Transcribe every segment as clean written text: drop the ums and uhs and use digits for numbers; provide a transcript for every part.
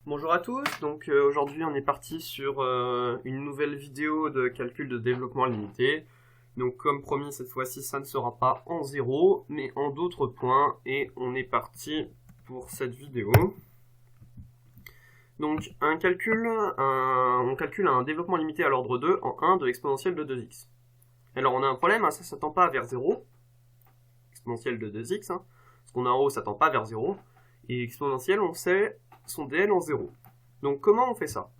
Bonjour à tous, donc aujourd'hui on est parti sur une nouvelle vidéo de calcul de développement limité. Donc comme promis, cette fois-ci ça ne sera pas en 0, mais en d'autres points, et on est parti pour cette vidéo. Donc on calcule un développement limité à l'ordre 2 en 1 de l'exponentielle de 2x. Alors on a un problème, hein, ça ne s'attend pas vers 0, exponentielle de 2x, hein, parce qu'on a en haut ça ne tend pas vers 0, et exponentielle on sait son DL en 0. Donc comment on fait ça?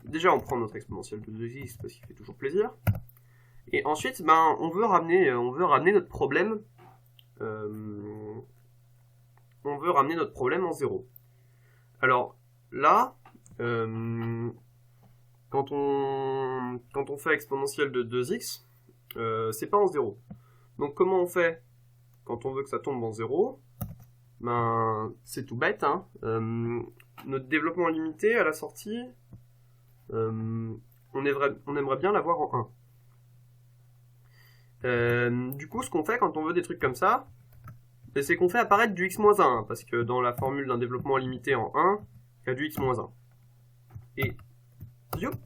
Déjà on prend notre exponentielle de 2x parce qu'il fait toujours plaisir. Et ensuite on veut ramener notre problème en 0. Alors là, quand on fait exponentielle de 2x, c'est pas en 0. Donc comment on fait quand on veut que ça tombe en 0? C'est tout bête, hein. Notre développement limité à la sortie, on aimerait bien l'avoir en 1. Du coup, ce qu'on fait quand on veut des trucs comme ça, c'est qu'on fait apparaître du x-1, parce que dans la formule d'un développement limité en 1, il y a du x-1. Et,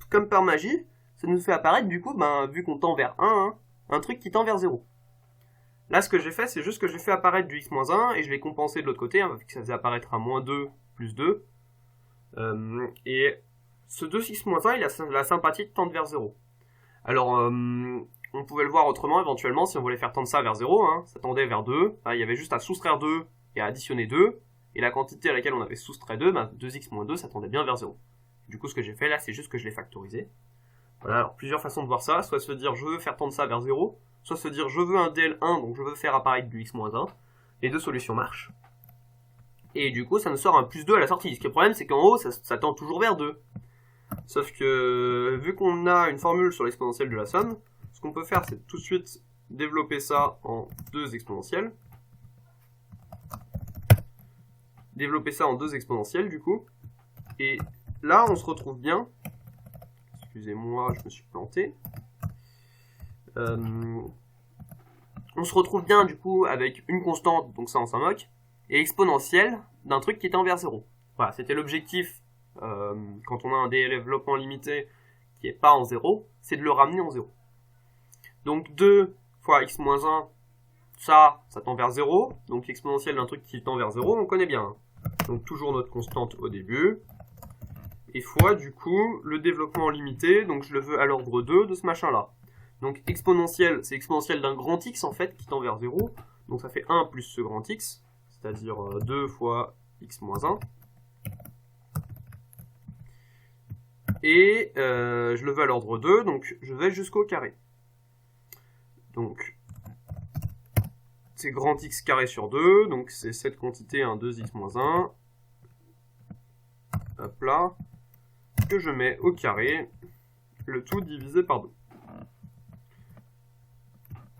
comme par magie, ça nous fait apparaître, du coup, vu qu'on tend vers 1, un truc qui tend vers 0. Là, ce que j'ai fait, c'est juste que j'ai fait apparaître du x-1, et je l'ai compensé de l'autre côté, vu que ça faisait apparaître à moins 2 plus 2. Et ce 2x-1, il a la sympathie de tendre vers 0. Alors, on pouvait le voir autrement, éventuellement, si on voulait faire tendre ça vers 0, ça tendait vers 2, il y avait juste à soustraire 2 et à additionner 2, et la quantité à laquelle on avait soustrait 2, 2x moins 2, ça tendait bien vers 0. Du coup, ce que j'ai fait là, c'est juste que je l'ai factorisé. Voilà, alors plusieurs façons de voir ça, soit se dire je veux faire tendre ça vers 0, soit se dire je veux un DL1, donc je veux faire apparaître du x-1, les deux solutions marchent. Et du coup, ça nous sort un plus 2 à la sortie. Ce qui est le problème, c'est qu'en haut, ça tend toujours vers 2. Sauf que, vu qu'on a une formule sur l'exponentielle de la somme, ce qu'on peut faire, c'est tout de suite développer ça en 2 exponentielles. Développer ça en 2 exponentielles, du coup. Et là, on se retrouve bien. Excusez-moi, je me suis planté. On se retrouve bien, du coup, avec une constante, donc ça, on s'en moque, et exponentielle d'un truc qui tend vers 0. Voilà, c'était l'objectif quand on a un développement limité qui n'est pas en 0, c'est de le ramener en 0. Donc 2 fois x-1, ça tend vers 0, donc l'exponentielle d'un truc qui tend vers 0, on connaît bien. Donc toujours notre constante au début, et fois du coup le développement limité, donc je le veux à l'ordre 2 de ce machin-là. Donc exponentielle, c'est exponentielle d'un grand x en fait qui tend vers 0, donc ça fait 1 plus ce grand x, c'est-à-dire 2 fois x-1. Et je le veux à l'ordre 2, donc je vais jusqu'au carré. Donc c'est grand x carré sur 2, donc c'est cette quantité, 2x-1, hop là, que je mets au carré, le tout divisé par 2.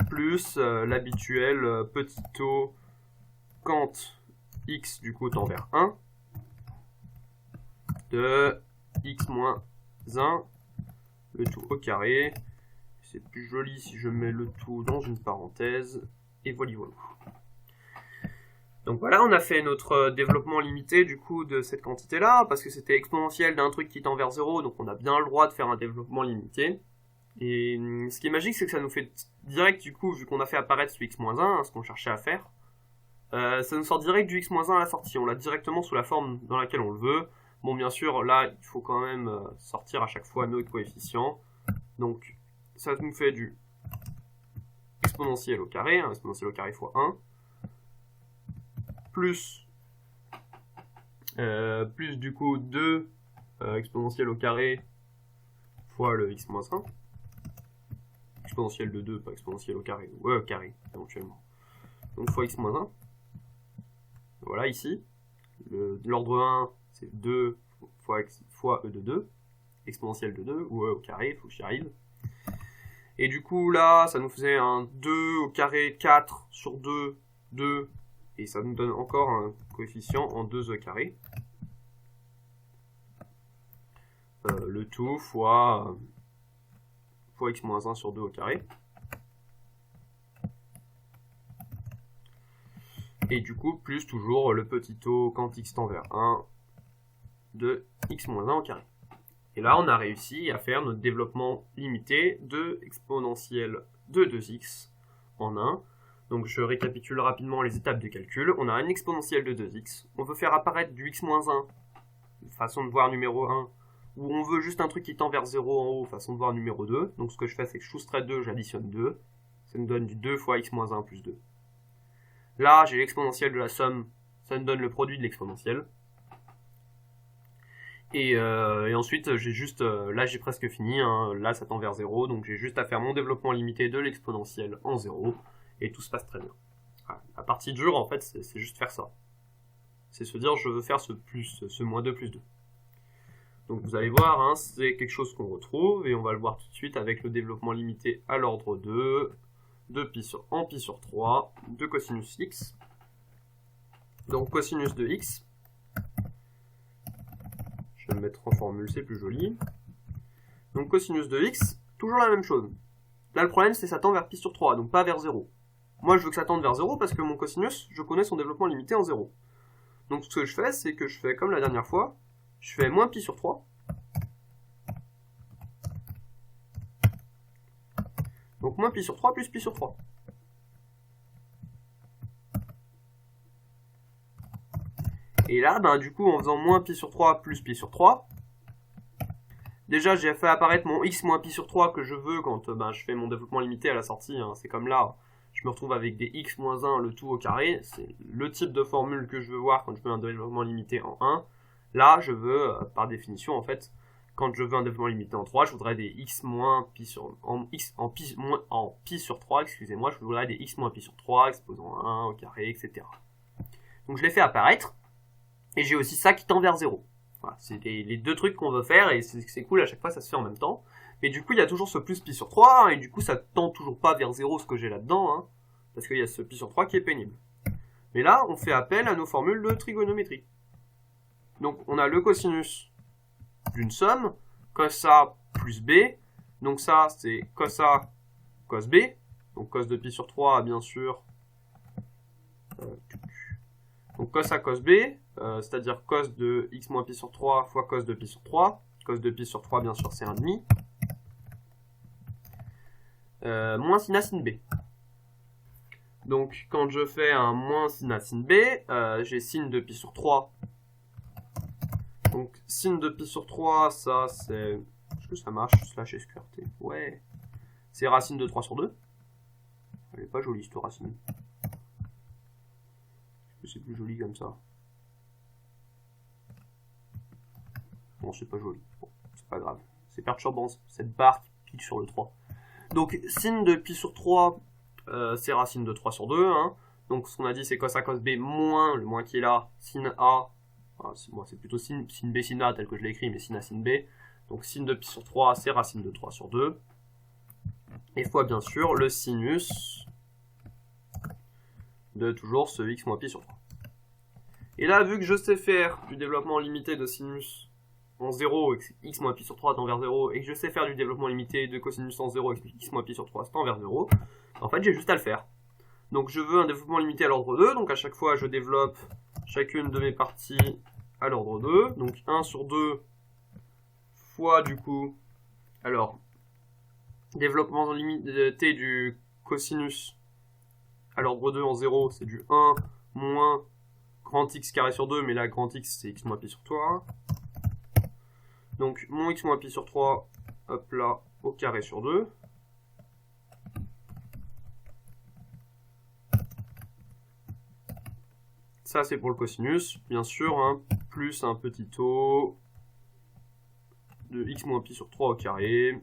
Plus l'habituel petit taux quand x du coup tend vers 1, de x moins 1, le tout au carré. C'est plus joli si je mets le tout dans une parenthèse, et voilà. Donc voilà, on a fait notre développement limité du coup de cette quantité-là, parce que c'était exponentielle d'un truc qui tend vers 0, donc on a bien le droit de faire un développement limité. Et ce qui est magique, c'est que ça nous fait direct, du coup, vu qu'on a fait apparaître ce x-1, ce qu'on cherchait à faire, ça nous sort direct du x-1 à la sortie. On l'a directement sous la forme dans laquelle on le veut. Bon, bien sûr, là, il faut quand même sortir à chaque fois nos coefficients. Donc, ça nous fait du exponentiel au carré, exponentiel au carré fois 1, plus du coup 2 exponentiel au carré fois le x-1. Exponentiel de 2, pas exponentiel au carré, au carré, éventuellement. Donc fois x-1. Voilà, ici. L'ordre 1, c'est 2 fois e de 2. Exponentielle de 2, ou e au carré, il faut que j'y arrive. Et du coup, là, ça nous faisait un 2 au carré 4 sur 2, 2. Et ça nous donne encore un coefficient en 2e carré. Le tout fois x-1 sur 2 au carré. Et du coup, plus toujours le petit taux quand x tend vers 1 de x-1 au carré. Et là, on a réussi à faire notre développement limité de exponentielle de 2x en 1. Donc je récapitule rapidement les étapes du calcul. On a une exponentielle de 2x. On veut faire apparaître du x-1, façon de voir numéro 1, ou on veut juste un truc qui tend vers 0 en haut, façon de voir numéro 2. Donc ce que je fais, c'est que je soustrais 2, j'additionne 2. Ça me donne du 2 fois x-1 plus 2. Là, j'ai l'exponentielle de la somme. Ça me donne le produit de l'exponentielle. Et ensuite, j'ai juste, là j'ai presque fini, hein, là ça tend vers 0, donc j'ai juste à faire mon développement limité de l'exponentielle en 0, et tout se passe très bien. Voilà. La partie dure, en fait, c'est juste faire ça. C'est se dire, je veux faire ce moins 2 plus 2. Donc vous allez voir, hein, c'est quelque chose qu'on retrouve, et on va le voir tout de suite avec le développement limité à l'ordre 2, en pi sur 3, de cosinus x. Donc cosinus de x, je vais le mettre en formule, c'est plus joli. Donc cosinus de x, toujours la même chose. Là le problème c'est que ça tend vers pi sur 3, donc pas vers 0. Moi je veux que ça tende vers 0 parce que mon cosinus, je connais son développement limité en 0. Donc ce que je fais, c'est que je fais comme la dernière fois, je fais moins pi sur 3. Donc moins pi sur 3 plus pi sur 3. Et là, ben, du coup, en faisant moins pi sur 3 plus pi sur 3, déjà j'ai fait apparaître mon x moins pi sur 3 que je veux quand je fais mon développement limité à la sortie. Hein. C'est comme là, je me retrouve avec des x moins 1 le tout au carré. C'est le type de formule que je veux voir quand je veux un développement limité en 1. Là, je veux, par définition, en fait, quand je veux un développement limité en 3, je voudrais des x moins pi sur en pi sur 3, excusez-moi, je voudrais des x moins pi sur 3 exposant 1 au carré, etc. Donc je les fais apparaître. Et j'ai aussi ça qui tend vers 0. Voilà, c'est les deux trucs qu'on veut faire, et c'est cool, à chaque fois ça se fait en même temps. Mais du coup, il y a toujours ce plus pi sur 3, hein, et du coup, ça tend toujours pas vers 0 ce que j'ai là-dedans, hein, parce qu'il y a ce pi sur 3 qui est pénible. Mais là, on fait appel à nos formules de trigonométrie. Donc, on a le cosinus d'une somme, cos A plus B. Donc ça, c'est cos A, cos B. Donc cos de pi sur 3, bien sûr. Donc cos A, cos B, c'est-à-dire cos de x moins pi sur 3 fois cos de pi sur 3. Cos de pi sur 3, bien sûr, c'est 1,5. Moins sin A sin B. Donc quand je fais un moins sin A sin B, j'ai sin de pi sur 3. Donc sin de pi sur 3, ça c'est... Est-ce que ça marche? Slash SQRT. Ouais. C'est racine de 3 sur 2. Elle est pas jolie cette racine. C'est plus joli comme ça. Bon, c'est pas joli. Bon, c'est pas grave. C'est perturbant, cette barre qui pique sur le 3. Donc, sin de pi sur 3, c'est racine de 3 sur 2. Hein. Donc, ce qu'on a dit, c'est cos A, cos B, moins, le moins qui est là, sin A. Enfin, c'est plutôt sin B, sin A, tel que je l'ai écrit, mais sin A, sin B. Donc, sin de pi sur 3, c'est racine de 3 sur 2. Et fois, bien sûr, le sinus de toujours ce x moins pi sur 3. Et là, vu que je sais faire du développement limité de sinus en 0 et que x moins pi sur 3 tend vers 0, et que je sais faire du développement limité de cosinus en 0 et que x moins pi sur 3 tend vers 0, en fait, j'ai juste à le faire. Donc, je veux un développement limité à l'ordre 2, donc à chaque fois, je développe chacune de mes parties à l'ordre 2, donc 1 sur 2 fois, du coup, alors, développement limité du cosinus à l'ordre 2 en 0, c'est du 1 moins grand x carré sur 2, mais là, grand x, c'est x moins pi sur 3. Donc, mon x moins pi sur 3, hop là, au carré sur 2. Ça, c'est pour le cosinus, bien sûr, hein, plus un petit taux de x moins pi sur 3 au carré.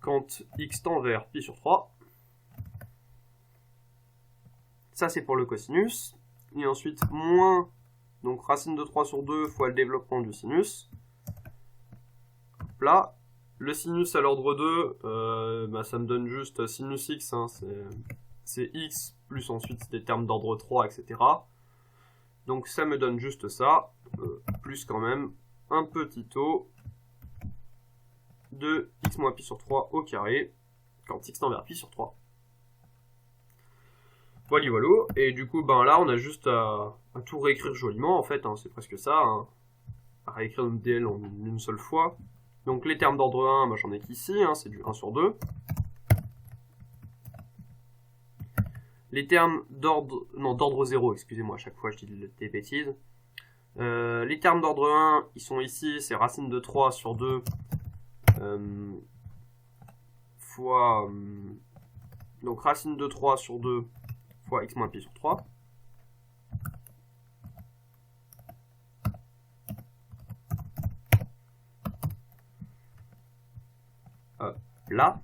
Quand x tend vers pi sur 3. Ça, c'est pour le cosinus. Et ensuite, moins, donc racine de 3 sur 2 fois le développement du sinus. Hop là. Le sinus à l'ordre 2, ça me donne juste sinus x, hein, c'est x, plus ensuite des termes d'ordre 3, etc. Donc ça me donne juste ça, plus quand même un petit taux de x moins pi sur 3 au carré, quand x tend vers pi sur 3. Voilà, et du coup, là, on a juste à va tout réécrire joliment en fait, hein, c'est presque ça. Hein. À réécrire notre DL en une seule fois. Donc les termes d'ordre 1, bah, j'en ai qu'ici, hein, c'est du 1 sur 2. Les termes d'ordre 0, excusez-moi, à chaque fois je dis des bêtises. Les termes d'ordre 1, ils sont ici, c'est racine de 3 sur 2 fois... donc racine de 3 sur 2 fois x moins pi sur 3. Là,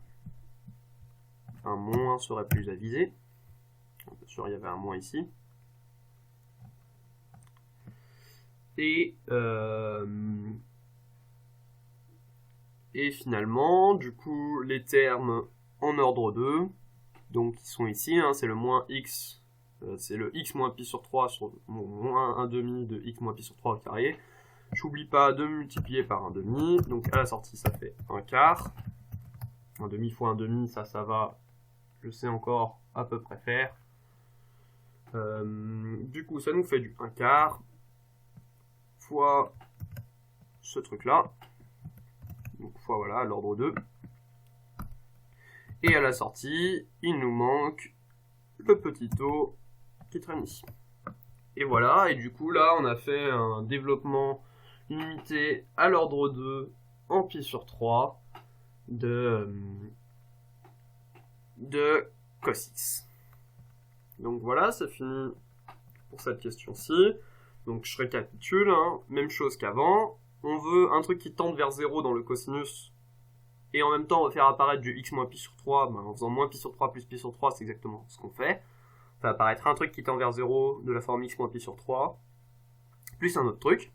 un moins serait plus avisé. Bien sûr, il y avait un moins ici. Et finalement, du coup, les termes en ordre 2, donc qui sont ici, hein, c'est le moins x, c'est le x moins pi sur 3 sur moins 1 demi de x moins pi sur 3 au carré. J'oublie pas de multiplier par 1 demi, donc à la sortie ça fait 1 quart. 1 demi fois 1 demi, ça va, je sais encore à peu près faire. Du coup, ça nous fait du 1 quart fois ce truc-là. Donc fois voilà, l'ordre 2. Et à la sortie, il nous manque le petit taux qui traîne ici. Et voilà, et du coup là, on a fait un développement limité à l'ordre 2 en pi sur 3 de cos x. Donc voilà, c'est fini pour cette question-ci. Donc je récapitule, hein, même chose qu'avant. On veut un truc qui tende vers 0 dans le cosinus, et en même temps on va faire apparaître du x moins pi sur 3, en faisant moins pi sur 3 plus pi sur 3, c'est exactement ce qu'on fait. On fait apparaître un truc qui tend vers 0 de la forme x moins pi sur 3, plus un autre truc.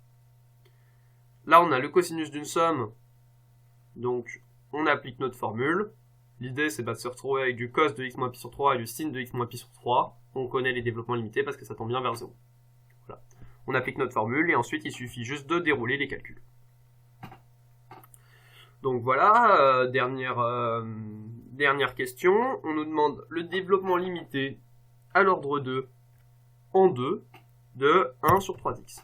Là on a le cosinus d'une somme, donc on applique notre formule. L'idée c'est de se retrouver avec du cos de x moins pi sur 3 et du sin de x moins pi sur 3. On connaît les développements limités parce que ça tend bien vers 0. Voilà. On applique notre formule et ensuite il suffit juste de dérouler les calculs. Donc voilà, dernière question. On nous demande le développement limité à l'ordre 2 en 2 de 1 sur 3x.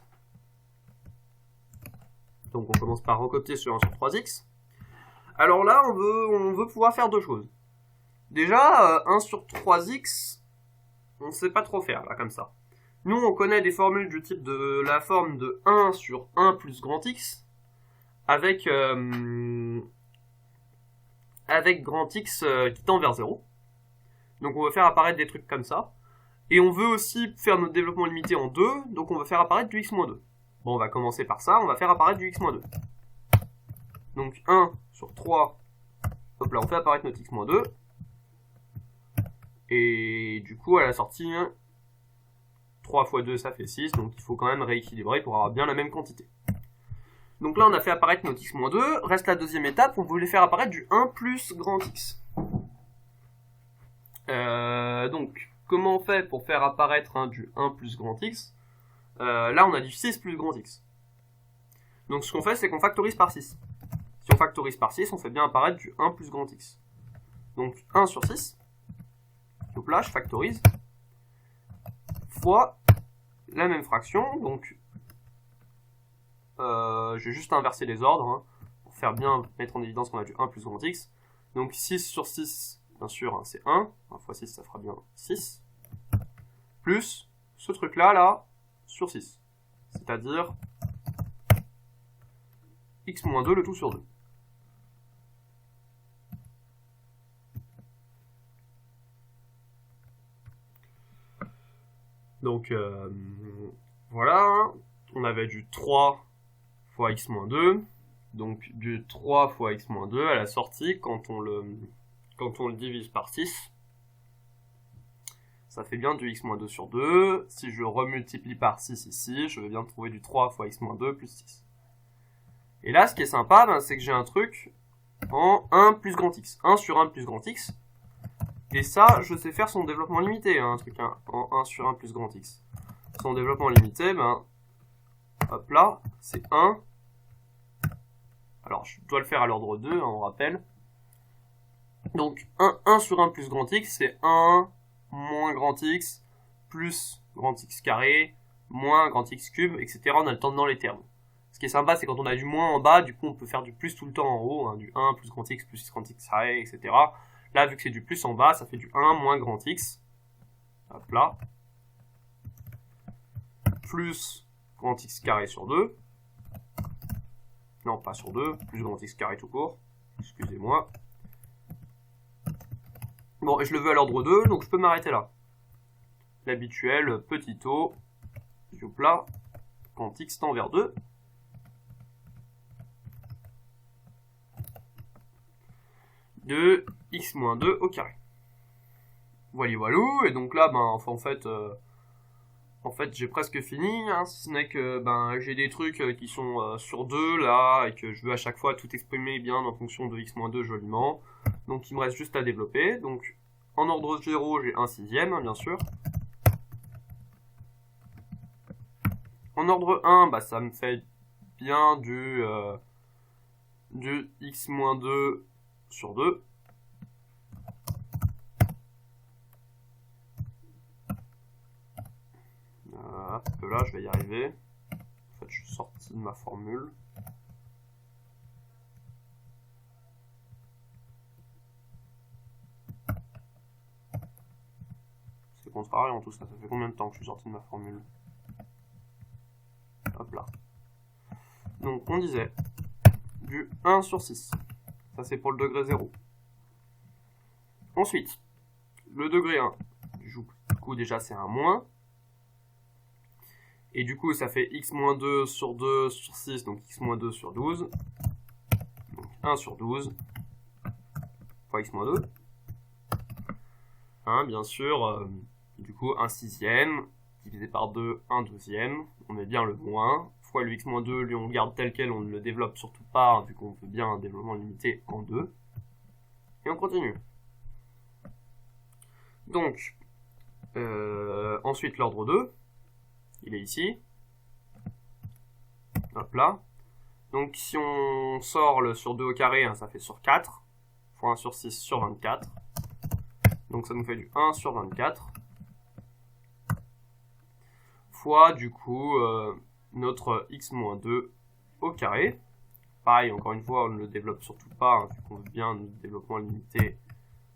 Donc on commence par recopier sur 1 sur 3x. Alors là, on veut pouvoir faire deux choses. Déjà, 1 sur 3x, on ne sait pas trop faire là comme ça. Nous, on connaît des formules du type de la forme de 1 sur 1 plus grand x, avec grand x qui tend vers 0. Donc on va faire apparaître des trucs comme ça. Et on veut aussi faire notre développement limité en 2, donc on va faire apparaître du x-2. Bon, on va commencer par ça, on va faire apparaître du x-2. Donc 1 sur 3, hop là, on fait apparaître notre x-2. Et du coup, à la sortie, 3 fois 2, ça fait 6, donc il faut quand même rééquilibrer pour avoir bien la même quantité. Donc là, on a fait apparaître notre x-2, reste la deuxième étape, on voulait faire apparaître du 1 plus grand x. Donc, comment on fait pour faire apparaître du 1 plus grand x? Là, on a du 6 plus grand x. Donc ce qu'on fait, c'est qu'on factorise par 6. Si on factorise par 6, on fait bien apparaître du 1 plus grand x. Donc 1 sur 6, donc là, je factorise, fois la même fraction, donc je vais juste inverser les ordres, pour faire bien mettre en évidence qu'on a du 1 plus grand x. Donc 6 sur 6, bien sûr, c'est 1 fois 6, ça fera bien 6, plus ce truc-là, là, sur 6, c'est-à-dire x moins 2, le tout sur 2. Donc, voilà, on avait du 3 fois x moins 2, donc du 3 fois x moins 2 à la sortie, quand on le divise par 6, ça fait bien du x moins 2 sur 2. Si je remultiplie par 6 ici, je vais bien trouver du 3 fois x moins 2 plus 6. Et là, ce qui est sympa, c'est que j'ai un truc en 1 plus grand x. 1 sur 1 plus grand x. Et ça, je sais faire son développement limité, un truc en 1 sur 1 plus grand x. Son développement limité, hop là, c'est 1. Alors, je dois le faire à l'ordre 2, on rappelle. Donc, 1 sur 1 plus grand x, c'est 1 moins grand x plus grand x carré moins grand x cube, etc. On a le temps dans les termes. Ce qui est sympa, c'est quand on a du moins en bas, du coup on peut faire du plus tout le temps en haut, hein, du 1 plus grand x carré, etc. Là, vu que c'est du plus en bas, ça fait du 1 moins grand x. Hop là. Plus grand x carré sur 2. Non, pas sur 2, plus grand x carré tout court. Excusez-moi. Bon, et je le veux à l'ordre 2, donc je peux m'arrêter là. L'habituel petit o, là, quand x tend vers 2. De x moins 2 au carré. Voilà, voilou, et donc là, ben, enfin, en fait, j'ai presque fini, hein, si ce n'est que ben, j'ai des trucs qui sont sur 2 là, et que je veux à chaque fois tout exprimer bien en fonction de x-2 joliment. Donc il me reste juste à développer. Donc en ordre 0, j'ai 1/6, hein, bien sûr. En ordre 1, bah, ça me fait bien du x-2 sur 2. Là, je vais y arriver. En fait, je suis sorti de ma formule. C'est contrarié en tout ça. Ça fait combien de temps que je suis sorti de ma formule? Hop là. Donc, on disait du 1 sur 6. Ça, c'est pour le degré 0. Ensuite, le degré 1. Du coup, déjà, c'est un moins. Et du coup, ça fait x-2 sur 2 sur 6, donc x-2 sur 12. Donc 1 sur 12 fois x-2. Hein, bien sûr, du coup, 1/6 divisé par 2, 1/2. On met bien le moins. Fois le x-2, lui, on le garde tel quel, on ne le développe surtout pas, hein, vu qu'on veut bien un développement limité en 2. Et on continue. Donc, ensuite, l'ordre 2. Il est ici. Hop là. Donc si on sort le sur 2 au carré, hein, ça fait sur 4. Fois 1 sur 6 sur 24. Donc ça nous fait du 1 sur 24. Fois du coup notre x-2 au carré. Pareil, encore une fois, on ne le développe surtout pas, hein, vu qu'on veut bien notre développement limité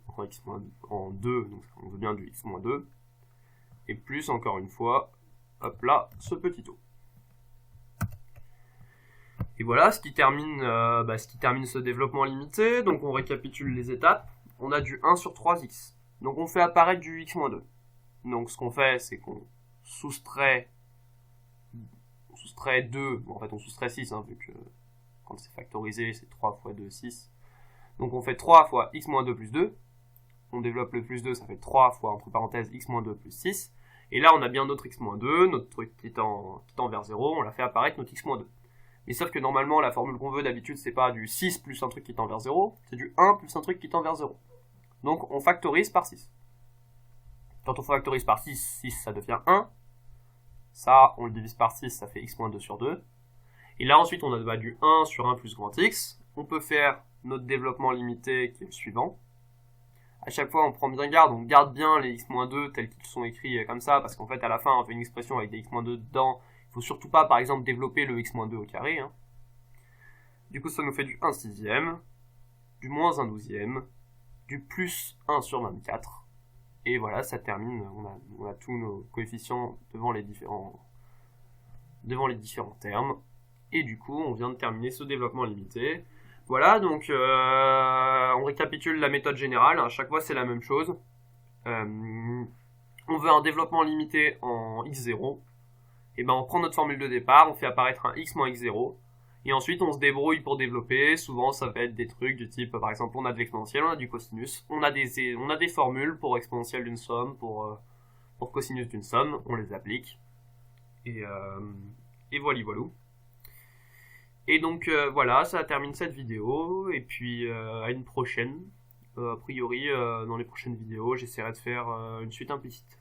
en, en 2. Donc on veut bien du x-2. Et plus encore une fois, hop là, ce petit o. Et voilà ce qui termine ce développement limité. Donc on récapitule les étapes. On a du 1 sur 3x. Donc on fait apparaître du x-2. Donc ce qu'on fait, c'est qu'on soustrait 2. Bon, en fait on soustrait 6, hein, vu que quand c'est factorisé, c'est 3 fois 2, 6. Donc on fait 3 fois x-2 plus 2. On développe le plus 2, ça fait 3 fois, entre parenthèses, x-2 plus 6. Et là, on a bien notre x-2, notre truc qui tend vers 0, on l'a fait apparaître notre x-2. Mais sauf que normalement, la formule qu'on veut d'habitude, c'est pas du 6 plus un truc qui tend vers 0, c'est du 1 plus un truc qui tend vers 0. Donc, on factorise par 6. Quand on factorise par 6, 6, ça devient 1. Ça, on le divise par 6, ça fait x-2 sur 2. Et là, ensuite, on a du 1 sur 1 plus grand x. On peut faire notre développement limité, qui est le suivant. À chaque fois, on prend bien garde, on garde bien les x-2 tels qu'ils sont écrits comme ça, parce qu'en fait, à la fin, on fait une expression avec des x-2 dedans. Il faut surtout pas, par exemple, développer le x-2 au carré. Hein. Du coup, ça nous fait du 1/6, du moins 1/12, du plus 1 sur 24. Et voilà, ça termine, on a tous nos coefficients devant les différents termes. Et du coup, on vient de terminer ce développement limité. Voilà, donc on récapitule la méthode générale. À chaque fois, c'est la même chose. On veut un développement limité en x0. Et ben, on prend notre formule de départ, on fait apparaître un x moins x0. Et ensuite, on se débrouille pour développer. Souvent, ça va être des trucs du type, par exemple, on a de l'exponentiel, on a du cosinus. On a des formules pour exponentielle d'une somme, pour cosinus d'une somme. On les applique. Et voilà, voilà. Et donc voilà, ça termine cette vidéo, et puis à une prochaine. A priori, dans les prochaines vidéos, j'essaierai de faire une suite implicite.